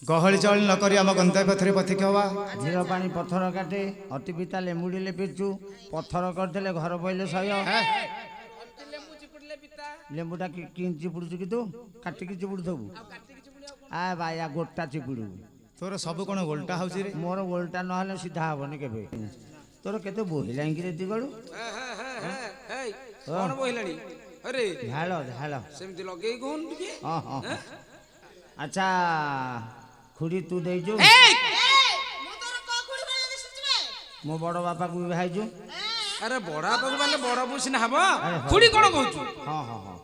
गहली चल नक आम गंतव्य पथरे पथिक हवा झीर पानी पत्थर काटे अति पिता लेमुड़ी लेपिचु पत्थर करदे घर पहले सह लेंबुटा कि चिपुड़ू कि तू काटिकी चिपुड़ थबू आ बाया गोटा चिपुड़ू तोर सब कौन गोलटा हूँ मोर गोलटा ना सीधा हेनी के तोर केते बोहिला गलू कौन बोहिलानी अरे झाल झाल सेमती लगे कौन टिके हां हां अच्छा खुड़ी तू देजो मो बड़ बापा को भाईजु अरे बड़ा बापा को माने बड़ बुसिना हबो खुड़ी कोन कहू हां हां हां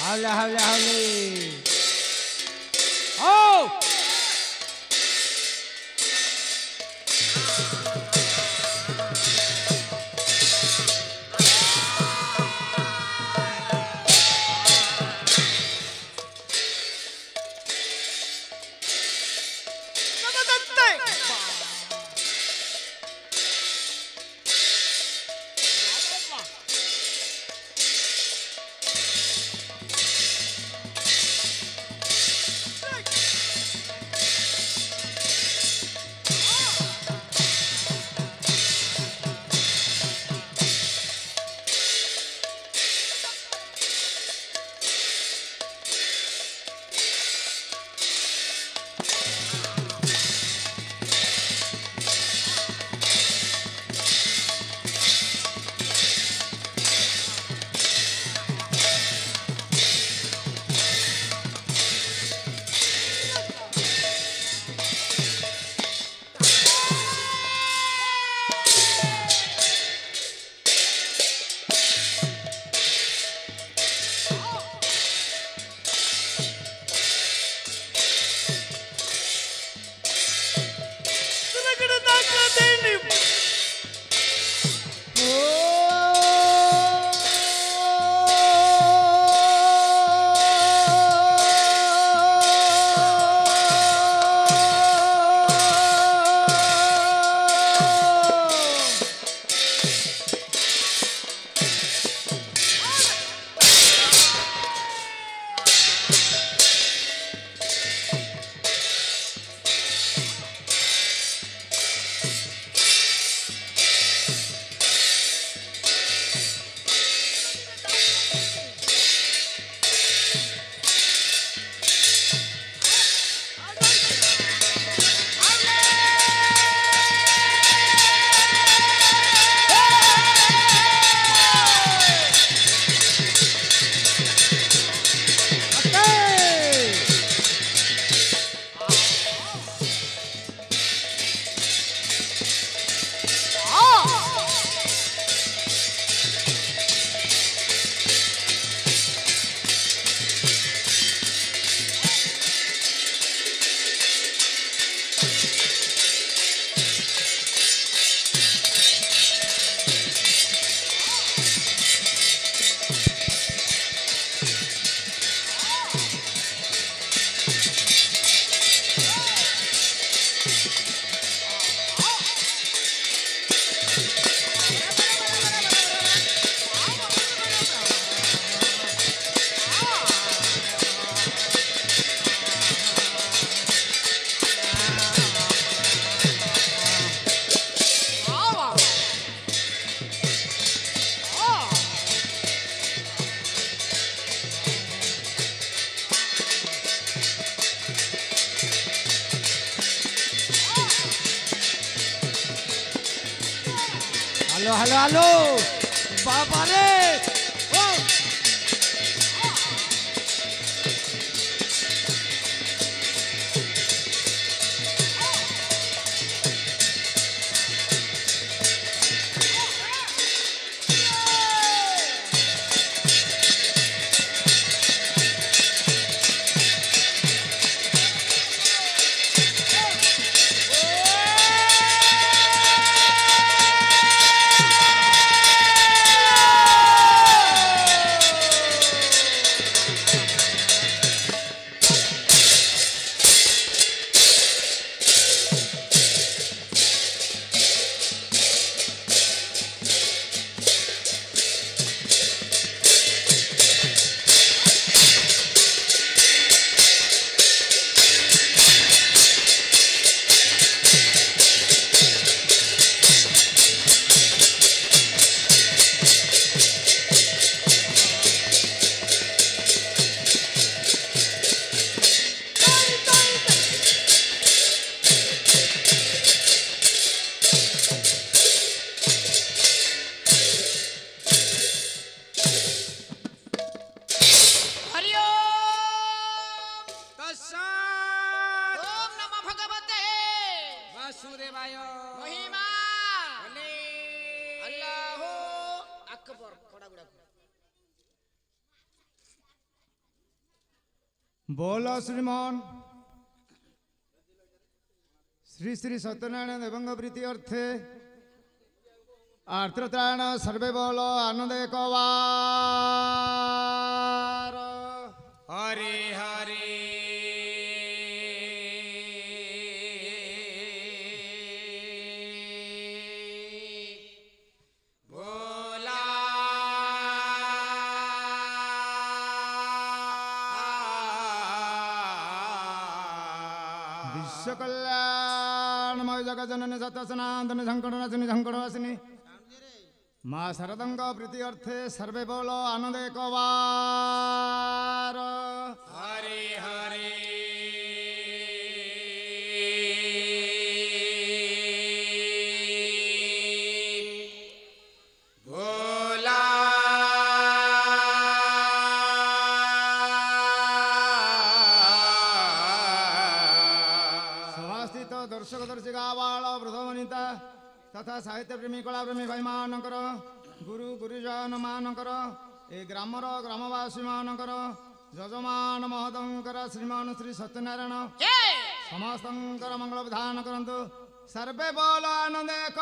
हावले हावले हावले ओ हेलो हेलो हेलो बाबा रे तत्सत् ओम नमो भगवते वासुदेवाय महिमा भले अल्लाह अकबर कोड़ा गुड़ा बोलो श्रीमान श्री श्री सत्यनारायण देवंग प्रीति अर्थे आर्त्रत्राण सर्वे बोलो आनंद एक बार हरे हरे बोला विश्व कल्याणमय जगत जननी सत्य सनातन संकट नाशिनी संकट नाशिनी माँ शरदंग प्रीति अर्थे सर्वे बोलो आनंद एक बार हरे हरे बोला सभास्थित दर्शक दर्शिका बाल वृद्ध वनिता तथा साहित्य प्रेमी कला प्रेमी भाई मानकर गुरु गुरुजन मानकर ए ग्रामर ग्रामवासी मानकर यजमान महोदयंकर श्रीमान श्री सत्यनारायण समस्तंकर मंगल विधान करंतु सर्वे बोल आनंद एक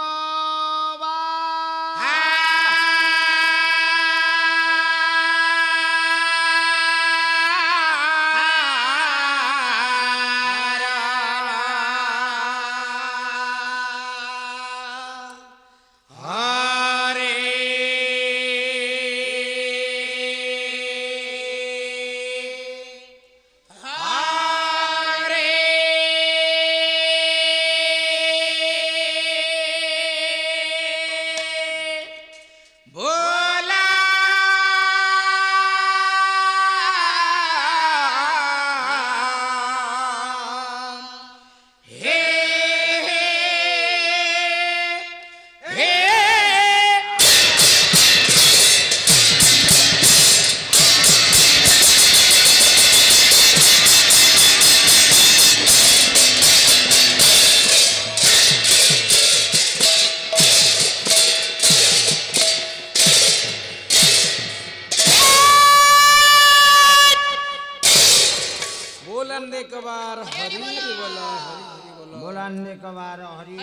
बोलाने के बार हरि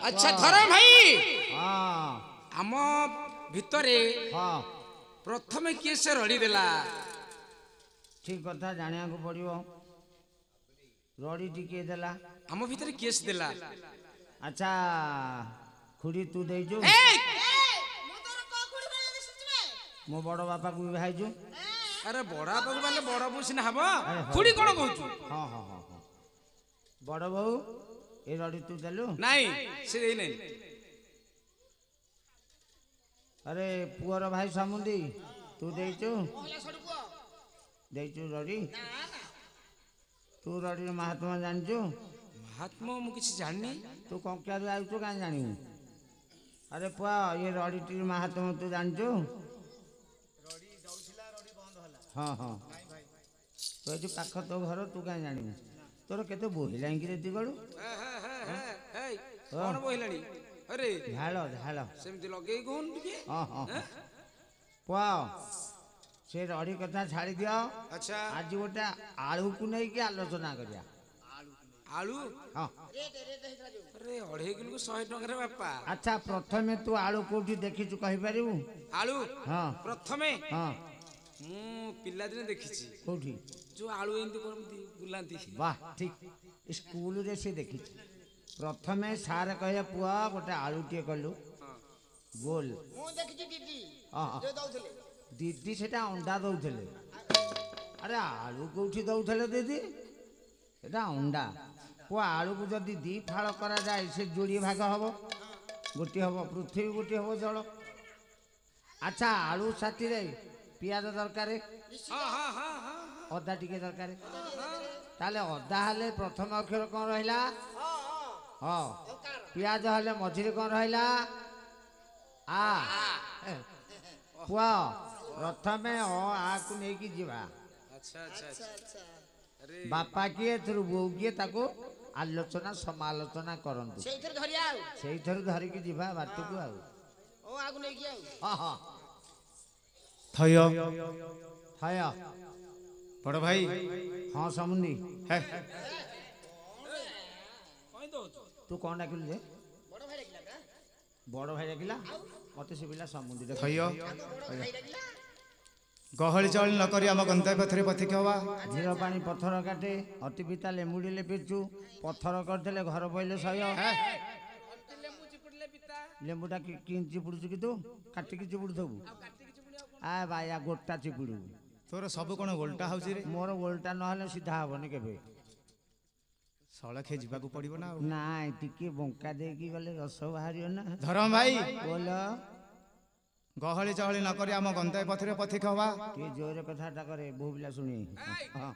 अच्छा धर्म भाई हाँ आम भितरे हाँ प्रथमे किए से रड़ी देला ठीक कथा जानिया को पड़ियो रड़ी टिके देला आम भितरे किए से देला अच्छा खुड़ी तू देजु ए ମୁଁ ତୋର କୋ ଖୁଡ଼ି ଭଳି ଦିଶୁଛି ବେ मो बड़ बापा को भाईजु अरे बड़ा बाबू बाले बड़ा बू सिना हबो खुड़ी कोन कहूछु हाँ हाँ हाँ हाँ बड़ बहु ए रड़ी तू देलु नहीं से देई नहीं अरे पुअर भाई समुदी तू देचु ମହିଳା ସଡୁ ପୁଅ देचु रड़ी ନା ନା तू रड़ी महात्मा जानचु महात्मा मु किछ जाननी तू कंकिया आउचु कां जानिबु अरे पुआ ये रड़ी टी महात्मा तू जानचु हाँ हाँ तो ये पाख तो घर तू क्या जानिबु तोर केते बोहिला कि रे दिगड़ू कोन बोहिलानी अरे झाल झाल सेमति लगे कोन टिके हाँ हाँ पुआ से रड़ी कथा छाड़ी दियो अच्छा आज गोटे आलू को नहीं कि आलोचना करिया आलू हाँ ରେଟ୍ ରେଟ୍ ହେଇଥିଲା ଯୋଉ अरे 2.5 किलो को 100 टका रे बापा अच्छा प्रथमे तू आलू कोठी देखिचु कहि परिबु आलू हाँ प्रथमे हाँ मु पिल्ला दिने देखिछि कोठी जो आलू एंती करमती बुलांती वाह ठीक स्कूल रे से देखी प्रथमे सार कहे पुआ गोटे आलू टे कलु गोल ମୁଁ ଦେଖିଛି ଦିଦି हाँ हाँ ଯୋଉ ଦଉଥିଲେ दीदी सेटा अंडा दौले अरे आलू कौटी दौले दीदी सेटा अंडा पुआ आलू को जदि दी फाड़ करा जाए से जोड़ी भाग हम गोटे हम पृथ्वी गोटे हम जल अच्छा आलू साथी रे पियाज दरकार हां हां हां हां अदा टिके दरकार ताले अदा हले प्रथम अक्षर कौन रहिला हाँ पियाज हले मझिरे कौन रहिला आ पुआ प्रथमे आ को नहीं कि जीवा ଆଚ୍ଛା ଆଚ୍ଛା ଆଚ୍ଛା ଆଚ୍ଛା ଆଚ୍ଛା ଆରେ ବାପା କିଏ ଏଥିରୁ ବୋଉ କିଏ ତାକୁ ଆଲୋଚନା ସମାଲୋଚନା କରନ୍ତୁ ସେଇଥିରେ ଧରିବା ଆଉ ସେଇଥିରୁ ଧରିକି ଯିବା ବାଟକୁ ଆଉ ଓ ଆଗକୁ ନେଇକି ଆଉ ହଁ ହଁ ଥୟ ଥୟ ବଡ଼ ଭାଇ ହଁ ସମୁନ୍ଦି ହେ କଣ ଦଉଛୁ ତୁ କ'ଣ ଡାକିଲୁ ଯେ ବଡ ଭାଇ ଡାକିଲା ପରା ବଡ଼ ଭାଇ ଡାକିଲା ମତେ ଶୁଭିଲା ସମୁନ୍ଦି ଡାକିଲା। ଥୟ ଆମ ବଡ ଭାଇ ଡାକିଲା ଗହଳି ଚହଳି ନ କରି ଆମ ଗନ୍ତବ୍ୟ ପଥରେ ପଥିକ ହବା ଧୀର ପାଣି ପଥର କାଟେ ଅତି ପିତା ଲେମ୍ବୁଡ଼ିଲେ ପିଚୁ ପଥର କରିଦେଲେ ଘର ପଇଲେ ସହ୍ୟ ଲେମ୍ବୁ ଚିପୁଡ଼ିଲେ ପିତା ଲେମ୍ବୁଟା କି ଚିପୁଡୁଛୁ କି ତୁ କାଟିକି ଚିପୁଡୁଥିବୁ ଆ ବାୟା ଗୋଟା ଚିପୁଡୁ ତୋର ସବୁ କ'ଣ ଓଲଟା ହଉଛି ରେ ମୋର ଓଲଟା ନହେଲେ ସିଧା ହବନି କେବେ ସଳଖେ ଯିବାକୁ ପଡିବ ନା ଆଉ ନାଇଁ ଟିକେ ବଙ୍କା ଦେଇକି ଗଲେ ରସ ବାହାରିବ ନା ଧରମ ଭାଇ ବୋଲ ଗହଳି ଚହଳି ନ କରି ଆମ ଗନ୍ତବ୍ୟ ପଥରେ ପଥିକ ହବା ଟିକେ ଜୋରରେ କଥାଟା କରେ ବୋଉ ପିଲା ଶୁଣି ହଁ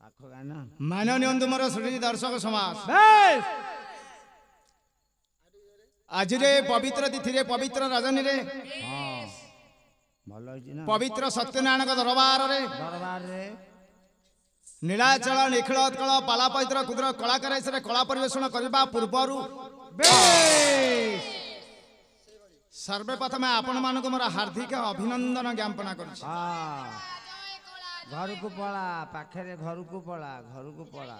ପାଖ ଗାଁ ନା ମାନ ନିଅନ୍ତୁ ମୋର ଶ୍ରୁତି ଦର୍ଶକ ସମାଜ ଆଜିରେ ପବିତ୍ର ତିଥିରେ ପବିତ୍ର ରଜନୀରେ ହଁ ଭଲ ହେଇଛି ନା ପବିତ୍ର ସତ୍ୟନାରାୟଣଙ୍କ ଦରବାରରେ ଦରବାରରେ ନୀଳାଚଳ ନିଖିଳ ଉତ୍କଳ ପାଲା ପୈତ୍ର କ୍ଷୁଦ୍ର କଳାକାର ହିସାବରେ କଳା ପରିବେଷଣ କରିବା ପୂର୍ବରୁ ସର୍ବପ୍ରଥମେ ଆପଣମାନଙ୍କୁ ମୋର ହାର୍ଦ୍ଦିକ ଅଭିନନ୍ଦନ ଜ୍ଞାପନ କରୁଛି ହଁ ଘରକୁ ପଳା ପାଖରେ ଘରକୁ ପଳା ଘରକୁ ପଳା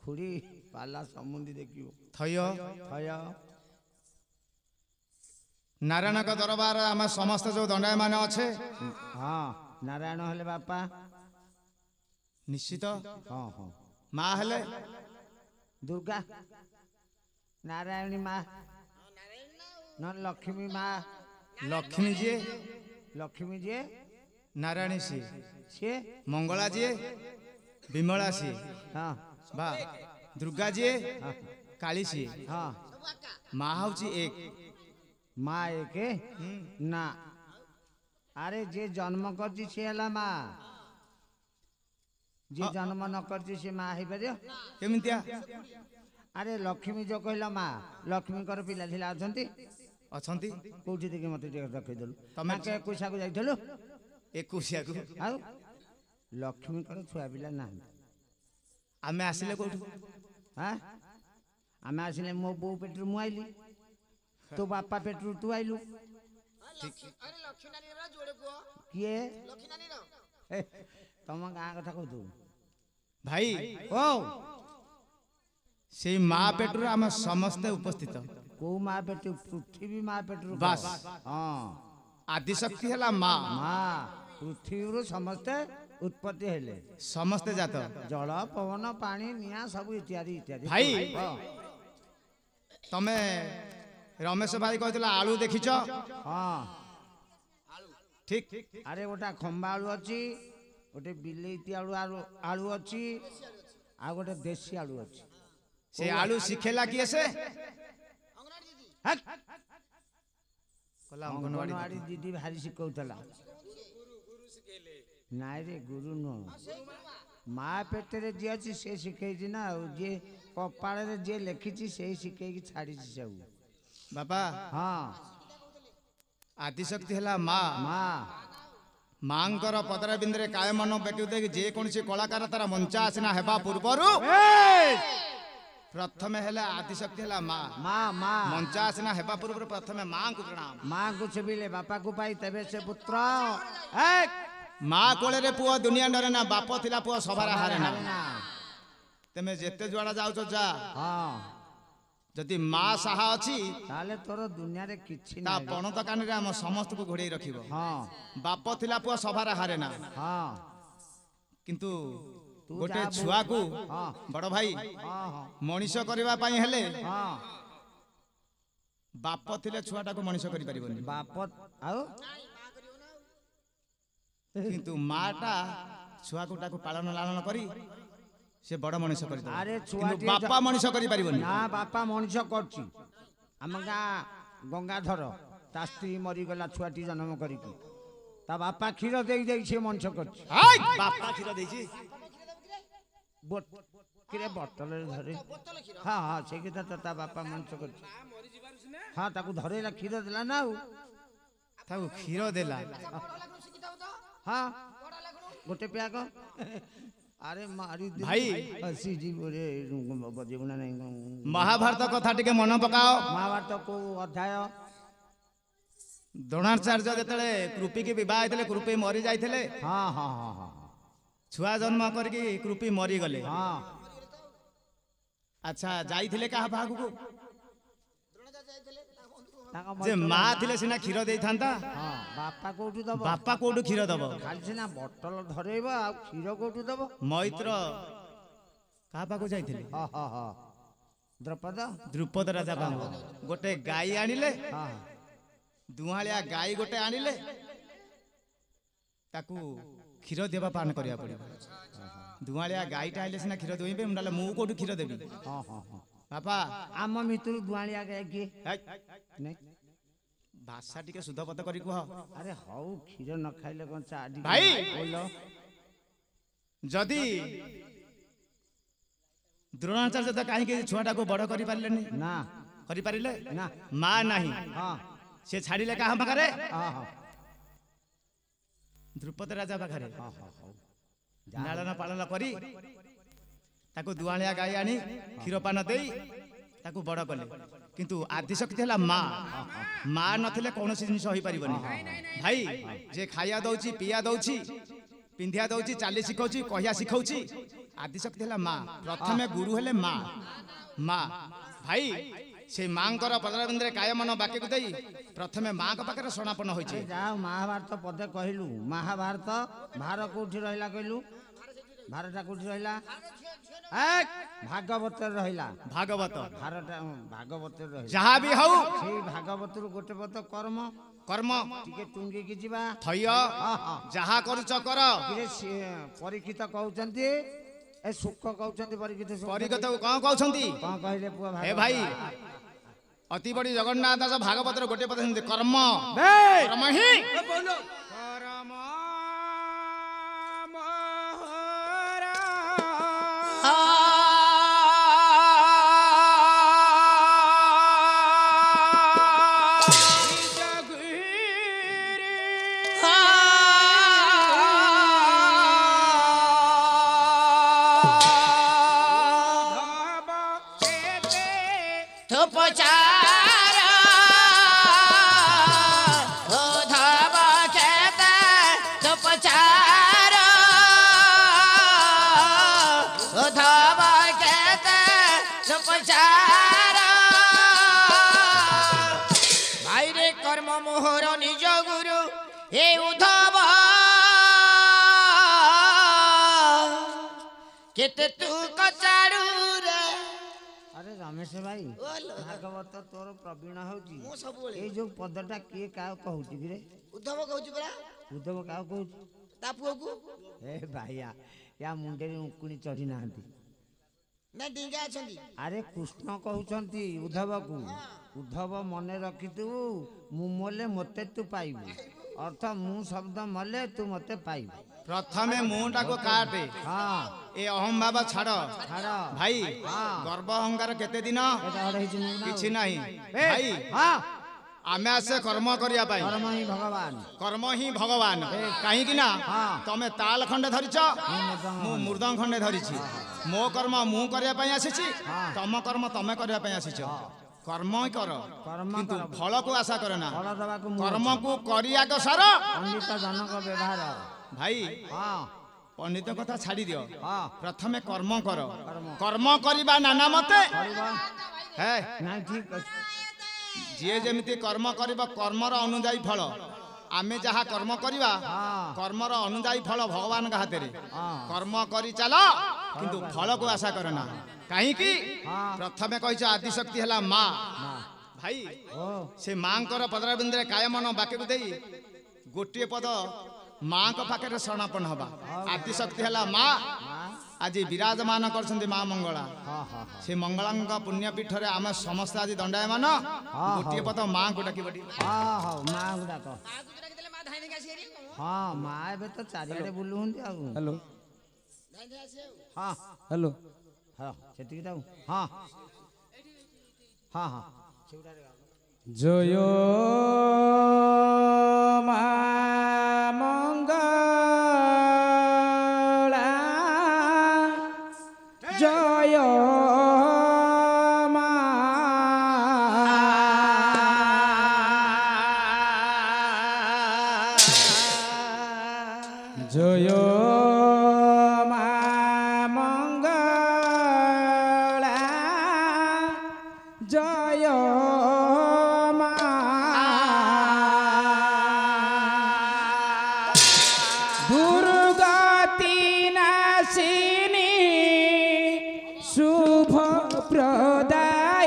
ଖୁଡ଼ି ପାଲା ସମୁନ୍ଦି ଦେଖିବ ଥୟ ଥୟ ନାରାୟଣଙ୍କ ଦରବାର ଆମେ ସମସ୍ତେ ଯୋଉ ଦଣ୍ଡାୟମାନ ଅଛେ ହଁ ନାରାୟଣ ହେଲେ ବାପା ନିଶ୍ଚିତ ହଁ ହଁ ମା ହେଲେ ଦୁର୍ଗା ନାରାୟଣୀ ମା ନହେଲେ ଲକ୍ଷ୍ମୀ ମା ଲକ୍ଷ୍ମୀ ଯିଏ ଲକ୍ଷ୍ମୀ ଯିଏ ନାରାୟଣୀ ସିଏ ସିଏ ମଙ୍ଗଳା ଯିଏ ବିମଳା ସିଏ ହଁ ବା ଦୁର୍ଗା ଯିଏ କାଳୀ ସିଏ ହଁ ମା ହଉଛି ଏକ ମା ଏକେ ନା ଆରେ ଯିଏ ଜନ୍ମ କରିଛି ସିଏ ହେଲା ମା ଯିଏ ଜନ୍ମ ନ କରିଛି ସିଏ ମା ହେଇପାରିବ କେମିତିଆ ଆରେ ଲକ୍ଷ୍ମୀ ଯୋଉ କହିଲ ମା ଲକ୍ଷ୍ମୀଙ୍କର ପିଲା ଥିଲା ଅଛନ୍ତି ଅଛନ୍ତି କୋଉଠି ଦେଖି ମତେ ଟିକେ ରଖେଇଦେଲୁ ତମେ ତମେ ଏକୋଇଶାକୁ ଯାଇଥିଲୁ ଏକୋଇଶିଆକୁ ଆଉ ଲକ୍ଷ୍ମୀଙ୍କର ଛୁଆ ପିଲା ନାହାନ୍ତି ଆମେ ଆସିଲେ କୋଉଠୁ ହଁ ଆମେ ଆସିଲେ ମୋ ବୋଉ ପେଟରୁ ମୁଁ ଆଇଲି ତୋ ବାପା ପେଟରୁ ତୁ ଆଇଲୁ ଆରେ ଲକ୍ଷ୍ମୀ ନାନୀର ଯୋଡେ ପୁଅ କିଏ ଲକ୍ଷ୍ମୀ ନାନୀର ଏ, ତମ ଗାଁ କଥା କହୁଥିବୁ ଭାଇ ଓ ସେଇ ମା ପେଟରୁ ଆମେ ସମସ୍ତେ ଉପସ୍ଥିତ କୋଉ ମା ପେଟରୁ ପୃଥିବୀ ମା ପେଟରୁ ବାସ୍। ହଁ ଆଦିଶକ୍ତି ହେଲା ମା ମା ପୃଥିବୀରୁ ସମସ୍ତେ ଉତ୍ପତ୍ତି ହେଲେ ସମସ୍ତେ ଜାତ ଜଳ ପବନ ପାଣି ନିଆଁ ସବୁ ଇତ୍ୟାଦି ଇତ୍ୟାଦି ଭାଇ। ହଁ ତମେ ରମେଶ ଭାଇ କହିଥିଲା ଆଳୁ ଦେଖିଛ ହଁ ଠିକ ଆରେ ଗୋଟେ ଖମ୍ବା ଆଳୁ ଅଛି ଗୋଟେ ବିଲେଇତି ଆଳୁ ଅଛି ଆଉ ଗୋଟେ ଦେଶୀ ଆଳୁ ଅଛି ସେ ଆଳୁ ଶିଖେଲା କିଏ ସେ ଅଙ୍ଗନବାଡି ଦିଦି ହେକ୍, କହିଲା ଅଙ୍ଗନବାଡି ଅଙ୍ଗନବାଡି ଦିଦି ଭାରି ଶିଖଉଥିଲା ନାଇଁ ରେ ଗୁରୁ ନୁହଁ ମା ପେଟରେ ଯିଏ ଅଛି ସେ ଶିଖେଇଛି ନା ଆଉ ଯିଏ କପାଳରେ ଯିଏ ଲେଖିଛି ସେଇ ଶିଖେଇକି ଛାଡ଼ିଛି ସବୁ ବାପା ହଁ ଆଦିଶକ୍ତି ହେଲା ମା ମା ମାଙ୍କର ପଦର ବିନ୍ଦୁରେ କାୟ ମନ ବ୍ୟକ୍ତି ଦେଇକି ଯେକୌଣସି କଳାକାର ତାର ମଞ୍ଚା ଆସିନା ହେବା ପୂର୍ବରୁ ପ୍ରଥମେ ହେଲା ଆଦିଶକ୍ତି ହେଲା ମା ମା ମା ମଞ୍ଚା ଆସିନା ହେବା ପୂର୍ବରୁ ପ୍ରଥମେ ମାଙ୍କୁ ପ୍ରଣାମ ମାଙ୍କୁ ଛୁବିଲେ ବାପାକୁ ପାଇ ତେବେ ସେ ପୁତ୍ର ହେକ୍, ମା କୋଳରେ ପୁଅ ଦୁନିଆ ଡରେ ନା ବାପ ଥିଲା ପୁଅ ସଭାରେ ହାରେ ନା ହାରେ ନା। ତେମେ ଯେତେ ଯୁଆଡେ ଯାଉଛ ଯା ହଁ ଯଦି ମା ସାହା ଅଛି ତାହେଲେ ତୋର ଦୁନିଆରେ କିଛି ତା ନାହିଁ ପଣତ କାନରେ ଆମ ସମସ୍ତଙ୍କୁ ଘୋଡେଇ ରଖିବ ହଁ ବାପ ଥିଲା ପୁଅ ସଭାରେ ହାରେ ନା ହଁ କିନ୍ତୁ ତୁ ଗୋଟେ ଯାହା ଛୁଆକୁ ହଁ ବଡ ଭାଇ ହଁ ହଁ ମଣିଷ କରିବା ପାଇଁ ହେଲେ ହଁ ବାପ ଥିଲେ ଛୁଆଟାକୁ ମଣିଷ କରିପାରିବନି ବାପ ଆଉ କିନ୍ତୁ ମା ଟା ଛୁଆକୁ ତାକୁ ପାଳନ ଲାଳନ କରି ସେ ବଡ ମଣିଷ କରିଦବ ଆରେ କିନ୍ତୁ ଛୁଆଟିଏ ବାପା ମଣିଷ କରିପାରିବନି ନା ବାପା ମଣିଷ କରୁଛି ଆମ ଗାଁ ଗଙ୍ଗାଧର ତା ସ୍ତ୍ରୀ ମରିଗଲା ଛୁଆଟି ଜନ୍ମ କରିକି ତା ବାପା କ୍ଷୀର ଦେଇ ଦେଇ ସେ ମଣିଷ କରୁଛି ହାଇ! ବାପା କ୍ଷୀର ଦେଇଛି କିରେ ବୋତଲରେ ଧରେ ବୋତଲ କ୍ଷୀର ହଁ ହଁ ସେ କଥା ତ ତା ବାପା ମଣିଷ କରୁଛି ହଁ ତାକୁ ଧରେଇଲା କ୍ଷୀର ଦେଲା ନା ଆଉ ତାକୁ କ୍ଷୀର ଦେଲା। ହଁ ଗୋଟେ ପ୍ୟାକ ଆରେ ମାରି ଭାଇ ବଜେଇବୁ ନା ନାଇଁ? ମହାଭାରତ କଥା ଟିକେ ମନେ ପକାଅ। ମହାଭାରତ କୋଉ ଅଧ୍ୟାୟ? ଦ୍ରୋଣାଚାର୍ଯ୍ୟ ଯେତେବେଳେ କୃପିକି ବିବାହ ହେଇଥିଲେ, କୃପି ମରି ଯାଇଥିଲେ। ହଁ ହଁ ହଁ ହଁ ଛୁଆ ଜନ୍ମ କରିକି କୃପି ମରିଗଲେ। ହଁ ଆଚ୍ଛା ଯାଇଥିଲେ କାହା ପାଖକୁ? ତାଙ୍କ ଯେ ମା ଥିଲେ ସିନା କ୍ଷୀର ଦେଇଥାନ୍ତା। ହଁ ବାପା କୋଉଠୁ ଦବ? ବାପା କୋଉଠୁ କ୍ଷୀର ଦବ? ଖାଲି ସିନା ବଟଲ ଧରେଇବ, ଆଉ କ୍ଷୀର କୋଉଠୁ ଦବ? ମୈତ୍ର କାହା ପାଖକୁ ଯାଇଥିଲେ? ହଁ ହଁ ହଁ ଦ୍ରୌପଦ ଦ୍ରୁପଦ ରାଜା ପାଖକୁ ଗୋଟେ ଗାଈ ଆଣିଲେ। ହଁ ଦୁହାଳିଆ ଗାଈ ଗୋଟେ ଆଣିଲେ, ତାକୁ କ୍ଷୀର ଦେବା ପାନ କରିବାକୁ ପଡ଼ିବ। ଦୁହାଳିଆ ଗାଈଟା ଆଇଲେ ସିନା କ୍ଷୀର ଦେବେ, ନହେଲେ ମୁଁ କୋଉଠୁ କ୍ଷୀର ଦେବି? ହଁ ହଁ ହଁ ବାପା ଆମ ଭିତରୁ ଦୁଆଳିଆ ଗାଈ କିଏ? ନାଇଁ ଭାଷା ଟିକେ ଶୁଦ୍ଧପତ କରି କୁହ। ଆରେ ହଉ କ୍ଷୀର ନ ଖାଇଲେ କଣ ଚା ଭାଇ କହିଲ? ଯଦି ଦ୍ରୋଣାଚାର୍ଯ୍ୟ କାହିଁକି ଛୁଆଟାକୁ ବଡ କରିପାରିଲେନି? ନା କରିପାରିଲେ ନା ମା ନାହିଁ, ହଁ ସେ ଛାଡ଼ିଲେ କାହା ପାଖରେ? ହଁ ହଁ ଦ୍ରୁପଦ ରାଜା ପାଖରେ। ହଁ ହଁ ହଉ ଲାଳନ ପାଳନ କରି ତାକୁ ଦୁଆଳିଆ ଗାଈ ଆଣି କ୍ଷୀର ପାନ ଦେଇ ତାକୁ ବଡ କଲେ। କିନ୍ତୁ ଆଦିଶକ୍ତି ହେଲା ମା। ମା ନଥିଲେ କୌଣସି ଜିନିଷ ହୋଇପାରିବନି। ଭାଇ ଯେ ଖାଇବା ଦଉଛି, ପିଇବା ଦଉଛି, ପିନ୍ଧିବା ଦଉଛି, ଚାଲି ଶିଖଉଛି, କହିବା ଶିଖଉଛି, ଆଦିଶକ୍ତି ହେଲା ମା। ପ୍ରଥମେ ଗୁରୁ ହେଲେ ମା। ମା ଭାଇ ସେ ମାଙ୍କର ପଦରାବିନ୍ଦରେ କାୟମନ ବାକ୍ୟକୁ ଦେଇ ପ୍ରଥମେ ମାଙ୍କ ପାଖରେ ସମାପନ ହୋଇଛି। ଯାହା ମହାଭାରତ ପଦେ କହିଲୁ। ମହାଭାରତ ଭାର କୋଉଠି ରହିଲା କହିଲୁ? ଭାରଟା କୋଉଠି ରହିଲା? ଭାଗବତରେ ରହିଲା। ଭାଗବତ ଭାରଟା ଭାଗବତରେ ରହିଲା। ଯାହା ବି ହଉ ସେଇ ଭାଗବତରୁ ଗୋଟେ ପଦ କର୍ମ। କର୍ମ ଟିକେ ଟୁଙ୍ଗିକି ଯିବା। ଥୟ ଯାହା କରୁଛ କର। ପରୀକ୍ଷିତ କହୁଛନ୍ତି, ଏ ସୁଖ କହୁଛନ୍ତି ପରୀକ୍ଷିତ। ପରୀକ୍ଷିତକୁ କଣ କହୁଛନ୍ତି? କଣ କହିଲେ ପୁଅ? ଏ ଭାଇ ଅତି ବଡ଼ି ଜଗନ୍ନାଥ ଦାସ ଭାଗବତର ଗୋଟିଏ ପଦ ସେମିତି କର୍ମ। କର୍ମ ହିଁ केते तू कचाड़ू रे। अरे रमेश भाई भागवत तोर प्रवीण होची। मु सबुळे ए जो पदटा किए का कहूची रे? उद्धव कहूची परा। उद्धव का कहूची? ता पुओ को ए भाईया या मुंडे उकुणी चढ़ी नांती ना डिंगा अछंती। अरे कृष्ण कहउचंती उद्धव को, उद्धव मने रखितु मु मोले मते तू पाइबु। अर्थ मु शब्द मले तू मते पाइबु। प्रथमे मुंडा को काटे। हाँ ए अहम बाबा छाड़ छाड़ भाई। गर्व अहंकार केते दिन किछि नाही भाई। हाँ आमे आसे कर्म करिया पाई। कर्म ही भगवान। कर्म ही भगवान। कहीं कि ना तमे ताल खंडे धरिछ, मु मृदंग खंडे धरिछि। मो कर्म मु करिया पाई आसीछि, तम कर्म तमे करिया पाई आसीछ। कर्म ही कर, किंतु फल को आशा कर ना। कर्म को करिया को सार पंडित जनक व्यवहार भाई। हाँ पंडित कथा छाड़ी दियो। हाँ प्रथमे कर्म कर। कर्म करिबा नाना मते है नहीं ठीक अछि। जे जेमिति कर्म करिबा कर्मर अनुଯାयी फल। आमे जहा कर्म करिबा कर्मर अनुଯାयी फल भगवान का हाथ रे। कर्म करी चला किंतु फल को आशा करना। कहीं की प्रथमे कहिछ आदिशक्ति हला मां भाई। से मांकर पदराबिंदरे कायमन बाक्य को देई गोटिए पद मां को पाखे शरणापन्न हवा। आदिशक्ति हला मां। आज विराजमान करछन्ती मां मंगला। से मंगलांग पुण्य पीठ रे आम समस्त आज दंडायमान। गोटिए पद मां को डाकी बडी। हां हां मां गुडा को आ गुजरा के देले मा धाई ने आसी रे। हां मां एबे तो चारियाडे बुलु हुंदी आ। हेलो धाई ने आसी हां हेलो हां सेति की दाऊ हां हां हां सेउडा रे জয় মা মঙ্গলা জয় মা জয় মা মঙ্গলা জয় দুর্গতি নাশিনী শুভ প্রদায়িনী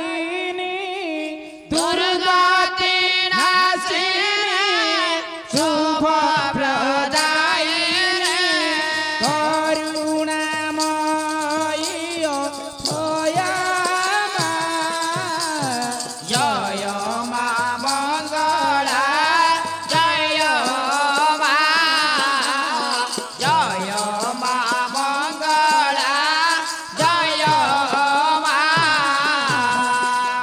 দুর্গতি নাশিনী শুভ প্রদায়িনী করুণাময়ী ভয়ামা জয় মা মঙ্গলা জয় মা জয় মা মঙ্গলা জয় মা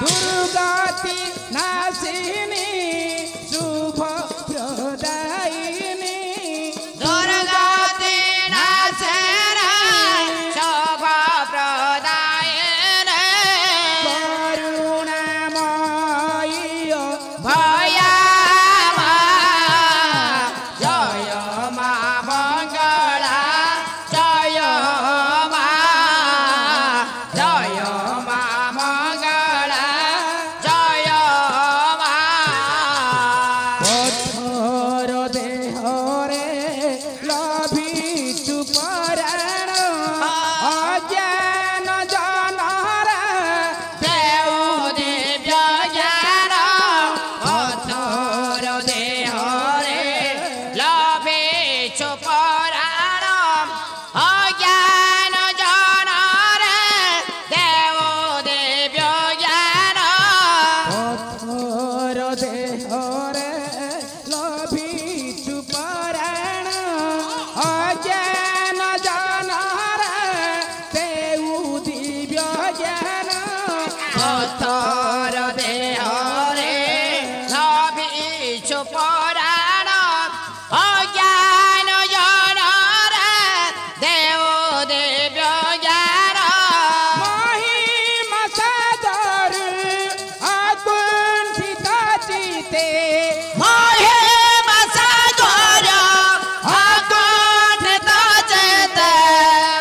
দুর্গতি নাশিনী শুভ প্রদায়িনী দুর্গতি নাশিনী শুভ প্রদায়িনী করুণাময়ী ভয়ামা জয় মা মঙ্গলা জয় মা জয় মা মঙ্গলা জয় মা পথর দেহরে লভিচু পরাণ অজ্ঞান জনর দেউ দিব্য জ্ঞান পথর দেহরে লভিচু পরাণ অজ্ঞান জনর দেউ দিব্য জ্ঞান পথর দেহরে লভিচু পরাণ অজ্ঞান জনর দেউ দিব্য জ্ঞান পথর দেহরে লভিচু পরাণ অজ্ঞান জনর দেউ দিব্য জ্ঞান মহিমা সাদর আকুণ্ঠিত চিতে মহিমা সাদর আকুণ্ঠিত চিতে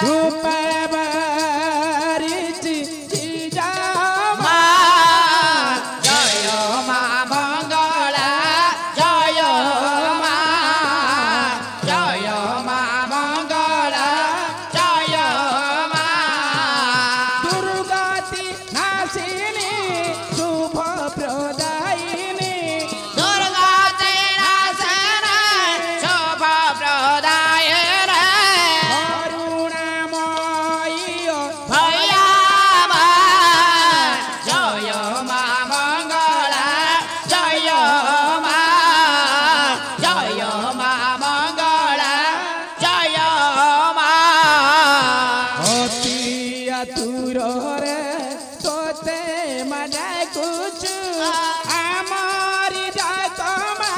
রূপে বারিচি মা জয় মা মঙ্গলা জয় মা জয় মা মঙ্গলা জয় মা দুর্গতি নাশিনী শুভ প্রদায়িনী দুর্গতি নাশিনী শুভ প্রদায়িনী করুণাময়ী ভয়ামা জয় মা মঙ্গলা জয় মা জয় মা মঙ্গলা জয় মা অতি আতুরে তোতে ডাকুছু আমারি ডাকমা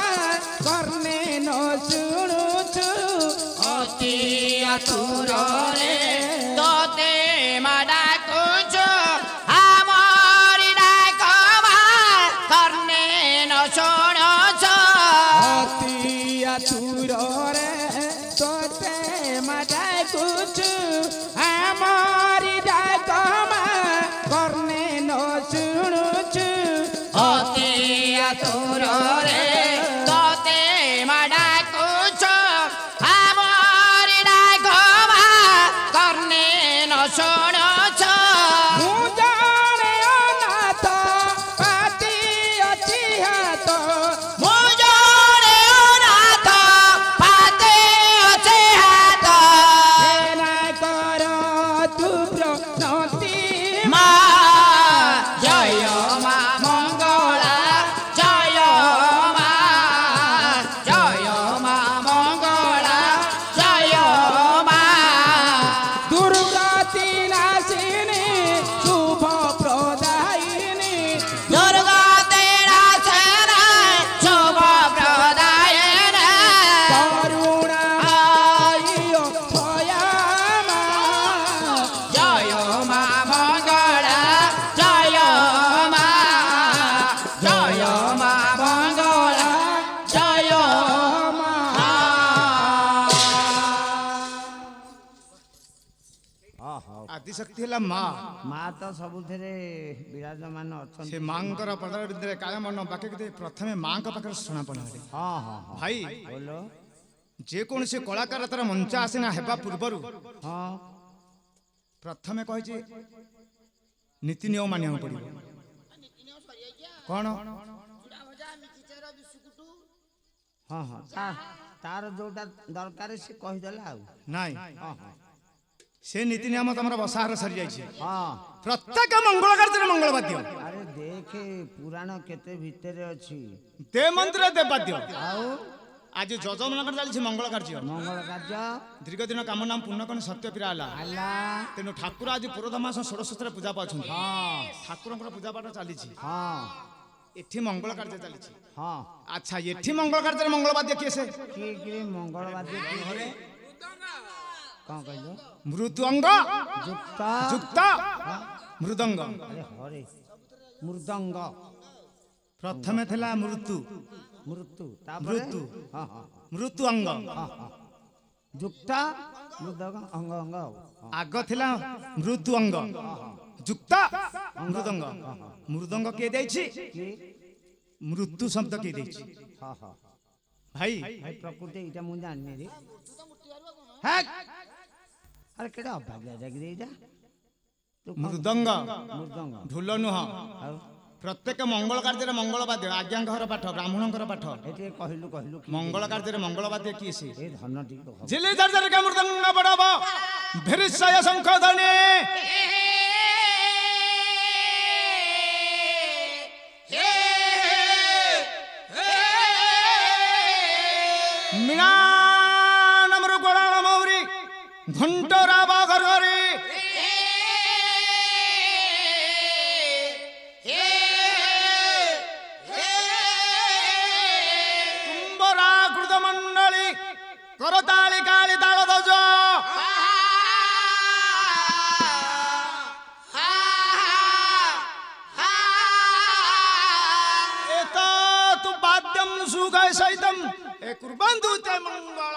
কর্ণে ন শুণুছু অতি আতুরে তোতে ডাকুছু আমারি ডাকমা কর্ণে ন শুণুছু অতি আতুরে তোতে ডাকুছু আমারি ডাকমা কর্ণে ন শুণুছু অতি আতুরে তোতে ডাকুছু আমারি ডাকমা কর্ণে ন শুণুছু ମୁଁ ଜାଣେ ଅନାଥ ପାତି ଅଛି ହାତ ମୁଁ ଜାଣେ ଅନାଥ ପାତି ଅଛି ହାତ କର ତୁ ଆଦିଶକ୍ତି ହେଲା ମା। ମା ତ ସବୁଥିରେ ବିରାଜମାନ ଅଛନ୍ତି। ସେ ମାଙ୍କର ପଦର ଭିତରେ କାୟମନ ବାକ୍ୟ ପ୍ରଥମେ ମାଙ୍କ ପାଖରେ ଶୁଣାପଣା ହେଲେ। ହଁ ହଁ ହଁ ଭାଇ ବୋଲ। ଯେକୌଣସି କଳାକାର ତାର ମଞ୍ଚ ଆସେନା ହେବା ପୂର୍ବରୁ ହଁ ପ୍ରଥମେ କହିଛି ନୀତି ନିୟମ ମାନିବାକୁ ପଡିବ। କଣ? ହଁ ହଁ ତାର ଯୋଉଟା ଦରକାର ସେ କହିଦେଲା ଆଉ ନାଇଁ ହଁ ହଁ ସେ ନୀତି ନିୟମ ତମର ବସାହାର ସରିଯାଇଛି। ହଁ ପ୍ରତ୍ୟେକ ମଙ୍ଗଳ କାର୍ଯ୍ୟରେ ମଙ୍ଗଳବାଦ୍ୟ। ଆରେ ଦେଖେ ପୁରାଣ କେତେ ଭିତରେ ଅଛି। ଦେ ମନ୍ଦିର ଦେବାଦ୍ୟ। ଆଉ ଆଜି ଯଜମାନଙ୍କର ଚାଲିଛି ମଙ୍ଗଳ କାର୍ଯ୍ୟ। ମଙ୍ଗଳ କାର୍ଯ୍ୟ ଦୀର୍ଘ ଦିନ କାମ ନାମ ପୂର୍ଣ୍ଣ କଣ ସତ୍ୟ ପିରା ହେଲା। ହେଲା। ତେଣୁ ଠାକୁର ଆଜି ପୁରୋଧ ମାସ ଷୋଡ଼ଶରେ ପୂଜା ପାଉଛନ୍ତି। ହଁ ଠାକୁରଙ୍କର ପୂଜା ପାଠ ଚାଲିଛି। ହଁ ଏଠି ମଙ୍ଗଳ କାର୍ଯ୍ୟ ଚାଲିଛି। ହଁ ଆଚ୍ଛା ଏଠି ମଙ୍ଗଳ କାର୍ଯ୍ୟରେ ମଙ୍ଗଳବାଦ୍ୟ କିଏ ସେ? କିଏ କିଏ ମଙ୍ଗଳବାଦ୍ୟ କିଏ? କଣ କହିଲ? ମୃଦଙ୍ଗ ଯୁକ୍ତ ଯୁକ୍ତ ମୃଦଙ୍ଗ। ଆରେ ହରେ ମୃଦଙ୍ଗ ପ୍ରଥମେ ଥିଲା ମୃତ୍ୟୁ ମୃତ୍ୟୁ ତାପରେ ମୃତ୍ୟୁ ହଁ ହଁ ମୃତ୍ୟୁ ଅଙ୍ଗ। ହଁ ହଁ ଯୁକ୍ତ ମୃଦଙ୍ଗ ଅଙ୍ଗ ଅଙ୍ଗ ଆଉ ହଁ ଆଗ ଥିଲା ମୃତ୍ୟୁ ଅଙ୍ଗ ଯୁକ୍ତ ମୃଦଙ୍ଗ। ମୃଦଙ୍ଗ କିଏ ଦେଇଛି? କିଏ? ମୃତ୍ୟୁ ଶବ୍ଦ କିଏ ଦେଇଛି? ହଁ ହଁ ଭାଇ ଭାଇ ପ୍ରକୃତି ଏଇଟା ମୁଁ ଜାଣିନି ରେ। ହେକ୍! ଆରେ କେଡା ଅଭାଗ୍ୟ ଜାଗିରି ଏଇଟା। ମୃଦଙ୍ଗ ମୃଦଙ୍ଗ ଢୋଲ ନୁହଁ। ଆଉ ପ୍ରତ୍ୟେକ ମଙ୍ଗଳ କାର୍ଯ୍ୟରେ ମଙ୍ଗଳବାଦ୍ୟ। ଆଜ୍ଞାଙ୍କର ପାଠ ବ୍ରାହ୍ମଣଙ୍କର ପାଠ। ଏଠି କହିଲୁ କହିଲୁ କି ମଙ୍ଗଳ କାର୍ଯ୍ୟରେ ମଙ୍ଗଳବାଦ୍ୟ କିଏ ସେ? ଏ ଧନ ଟିକେ କହ। ଝିଲି ଝରଝର କା ମୃଦଙ୍ଗ ବଡବ ଭେରିଶୟ ଶଙ୍ଖ ଧ୍ୱନି ମୀଣା ମୃଗୋଳାଳ ମୌରୀ ଘଣ୍ଟରା ବାଘରେ ତୁମ୍ବରା କୃତ ମଣ୍ଡଳୀ କରତାଳି କାଳି ତାଳ ଦଜ ଏତତୁ ବାଦ୍ୟಂ ସୁଖ ସହିତಂ ଏ କୁର୍ବନ୍ତୁ ତେ ମଙ୍ଗଳ।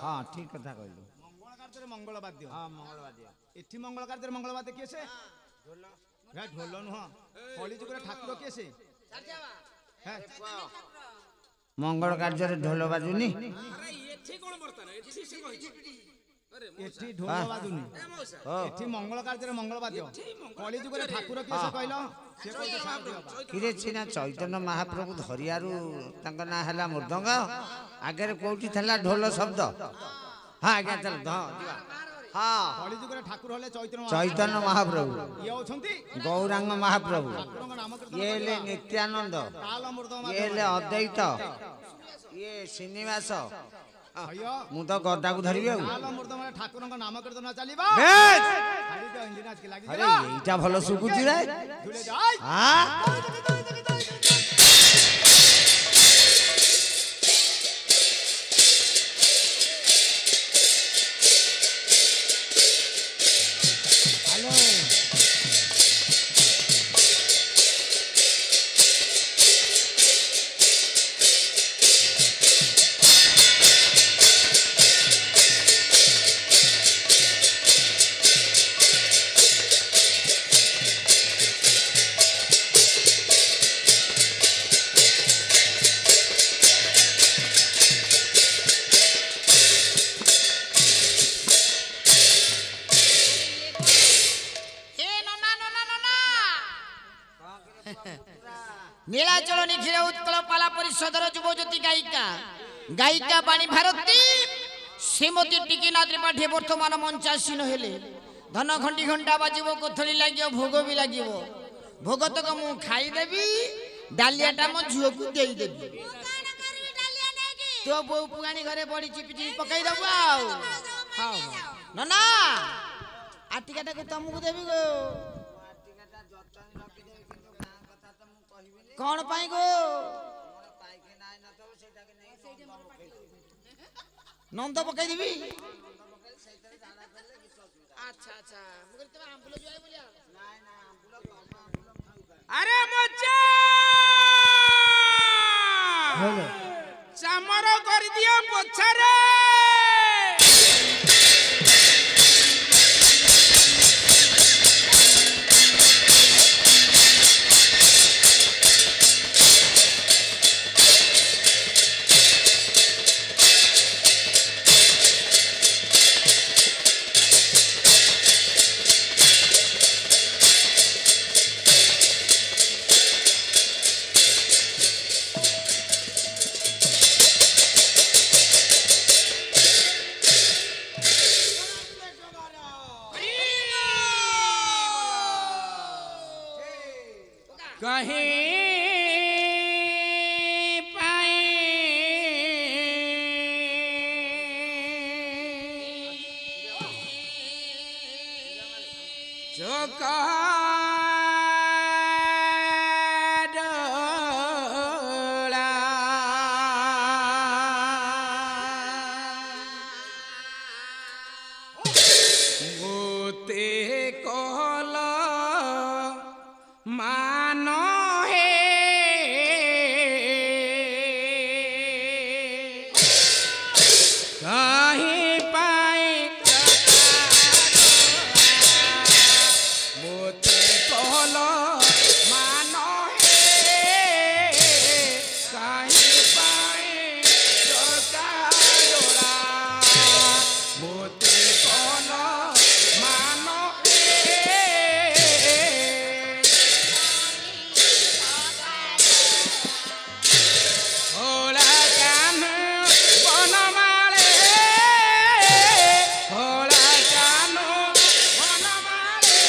ହଁ ଠିକ କଥା କହିଲୁ। ମଙ୍ଗଳ କାର୍ଯ୍ୟରେ ମଙ୍ଗଳବାଦ୍ୟ। ହଁ ମଙ୍ଗଳବାଦ୍ୟ ଏଠି ମଙ୍ଗଳ କାର୍ଯ୍ୟରେ ମଙ୍ଗଳବାଦ୍ୟ କିଏ ସେ? ଢୋଲ ନୁହଁ। କଳିଯୁଗରେ ଠାକୁର କିଏ ସେ? ମଙ୍ଗଳ କାର୍ଯ୍ୟରେ ଢୋଲ ବାଜୁନି। ଏଠି ଢୋଲ ବାଜୁନି। ଏଠି ମଙ୍ଗଳ କାର୍ଯ୍ୟରେ ମଙ୍ଗଳବାଦ୍ୟ। କଳିଯୁଗରେ ଠାକୁର କିଏ ସେ କହିଲ? ସେ କହୁଛି ସାରଥି ବାବା। କିରେ ସିନା ଚୈତନ୍ୟ ମହାପ୍ରଭୁ ଧରିଆରୁ ତାଙ୍କ ନାଁ ହେଲା ମୃଦଙ୍ଗ। ଆଗରେ କୋଉଠି ଥିଲା ଢୋଲ ଶବ୍ଦ? ହଁ ଆଜ୍ଞା ଚାଲ ଯିବା। ହଁ କଳିଯୁଗରେ ଠାକୁର ହେଲେ ଚୈତନ୍ୟ ମହାପ୍ରଭୁ। ଇଏ ହଉଛନ୍ତି ଗୌରାଙ୍ଗ ମହାପ୍ରଭୁ। ଠାକୁରଙ୍କ ନାମ କୀର୍ତ୍ତନ ଇଏ ହେଲେ କରିବା। ନିତ୍ୟାନନ୍ଦ। ତାଳ ମୃଦଙ୍ଗ ଇଏ ହେଲେ ଅଦ୍ୱୈତ। ଇଏ ଶ୍ରୀନିବାସ। ହୟ ମୁଁ ତ ଗଦାକୁ ଧରିବି ଆଉ। ତାଳ ମୃଦଙ୍ଗ ଠାକୁରଙ୍କ ନାମ କୀର୍ତ୍ତନ ଚାଲିବ। ବେଶ୍! ଛାଡ଼ି ଦିଅ, ଇଞ୍ଜିନ ଆଜିକି ଲାଗିଯିବ। ଆରେ ଏଇଟା ଭଲ ଶୁଭୁଛି ରେ। ଝୁଲେ ଯାଇ। ଆଁ? ନୀଳାଚଳ ନିଖିଳ ଉତ୍କଳ ପାଲା ପରିଷଦର ଯୁବଜ୍ୟୋତି ଗାୟିକା ଗାୟିକା ବାଣୀ ଭାରତୀ ଶ୍ରୀମତୀ ଟିକିନା ତ୍ରିପାଠୀ ବର୍ତ୍ତମାନ ମଞ୍ଚାସୀନ ହେଲେ। ଧନ ଘଣ୍ଟି ଘଣ୍ଟା ବାଜିବ, କୋଥଳି ଲାଗିବ, ଭୋଗ ବି ଲାଗିବ। ଭୋଗ ତକ ମୁଁ ଖାଇଦେବି, ଡାଲିଆଟା ମୋ ଝିଅକୁ ଦେଇଦେବି। ତୋ ବୋଉ ପୁଆଣି ଘରେ ବଢି ଚିପି ଚିପି ପକେଇଦବୁ ଆଉ। ହଉ ନନା ଆଟିକାଟାକୁ ତମକୁ ଦେବି ଗୋ। କଣ ପାଇଁ ଗୋ? ନନ୍ଦ ପକେଇଦେବି। ଆଚ୍ଛା ଆଚ୍ଛା ମୁଁ କହିଲି ତମେ ଆମ୍ବୁଲ ଯିବା ବୋଲିଆ। ଆରେ ମଜା ଚାମର କରିଦିଅ ପଛରେ कहीं पाए चौका डोला गोते कहला मानो है कहीं पाए मोते कहलो मानो है कहीं पाए डोला मोते कहलो मानो होला काम बनमाले होला काम बनमाले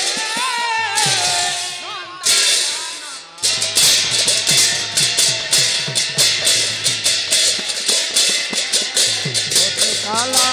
काला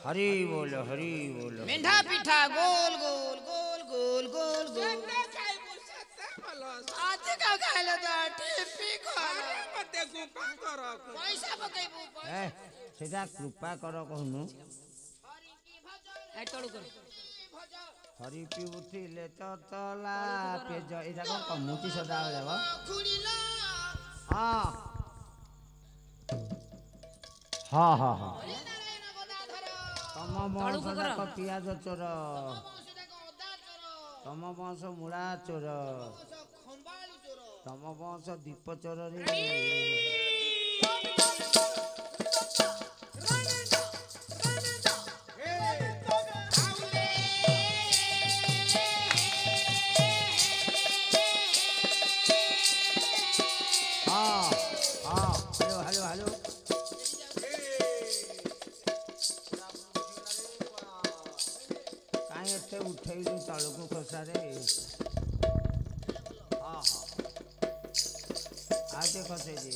हरी बोलो हरी बोलो मेंढा पिठा गोल गोल गोल गोल गोल गोल आज का खाइलो तो टिपी खालो पैसा पकाइबो ए सेटा कृपा कर कहनु ए तळु कर हरी पी उठिले ततला पेज एटा कोन कमुची सदा देबो खुड़ीला हां हां हां हां नारायण गदाधर तम बंश जाक पियाज चोर तम बंश मुड़ा चोर खंबाळी चोर तम बंश दीप चोर रे हां हां हेलो हेलो हेलो काहे एते उठैलु तळको खसारे हां हां आजे खसे जी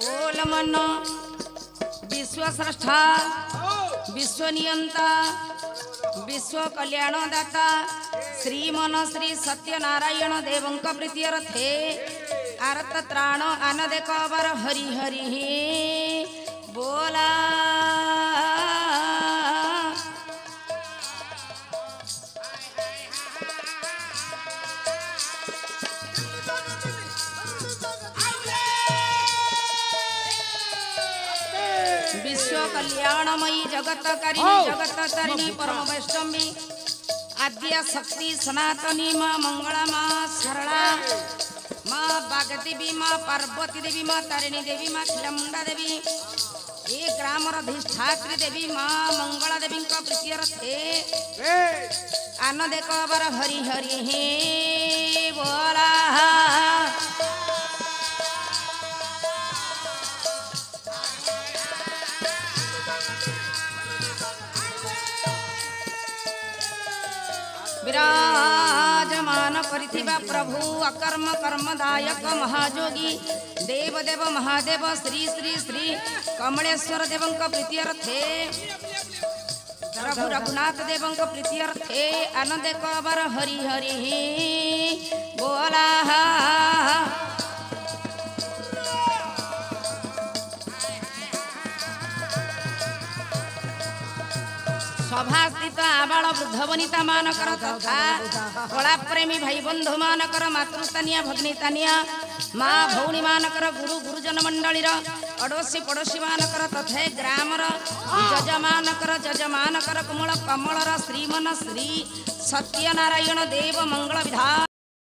बोल मन विश्व स्रष्टा विश्व नियंता विश्व कल्याण दाता श्रीमन श्री सत्यनारायण देवंक प्रीत्यर्थे आरत त्राण आनदे कबर हरि हरि बोला विश्व कल्याणमयी जगतकारिणी जगत तारिणी परम वैष्णवी आद्या शक्ति सनातनी माँ मंगला माँ सरला माँ बागदेवी माँ पार्वती देवी माँ तारिणी देवी माँ खिलमुंडा देवी ये ग्रामर अधिष्ठात्री देवी माँ मंगला देवी का प्रीत्यर्थे आनंद कबर हरि हरि हे बोला विराजमान करिथिबा प्रभु अकर्म कर्मदायक महाजोगी देवदेव महादेव श्री श्री श्री कमलेश्वर देवंक प्रीत्यर्थे प्रभु रघुनाथ देवंक प्रीत्यर्थे आनंदे कबर हरि हरि बोला सभास्थित आबाल वृद्ध वनिता मानकर तथा कला प्रेमी भाई बंधु मानकर मातृस्तानिया भग्नितानिया माँ भौणी मानकर गुरु गुरुजन मंडली अड़ोशी पड़ोशी मानकर तथा ग्रामर जजमानकर कुमल कमलर श्रीमन श्री सत्यनारायण देव मंगल विधान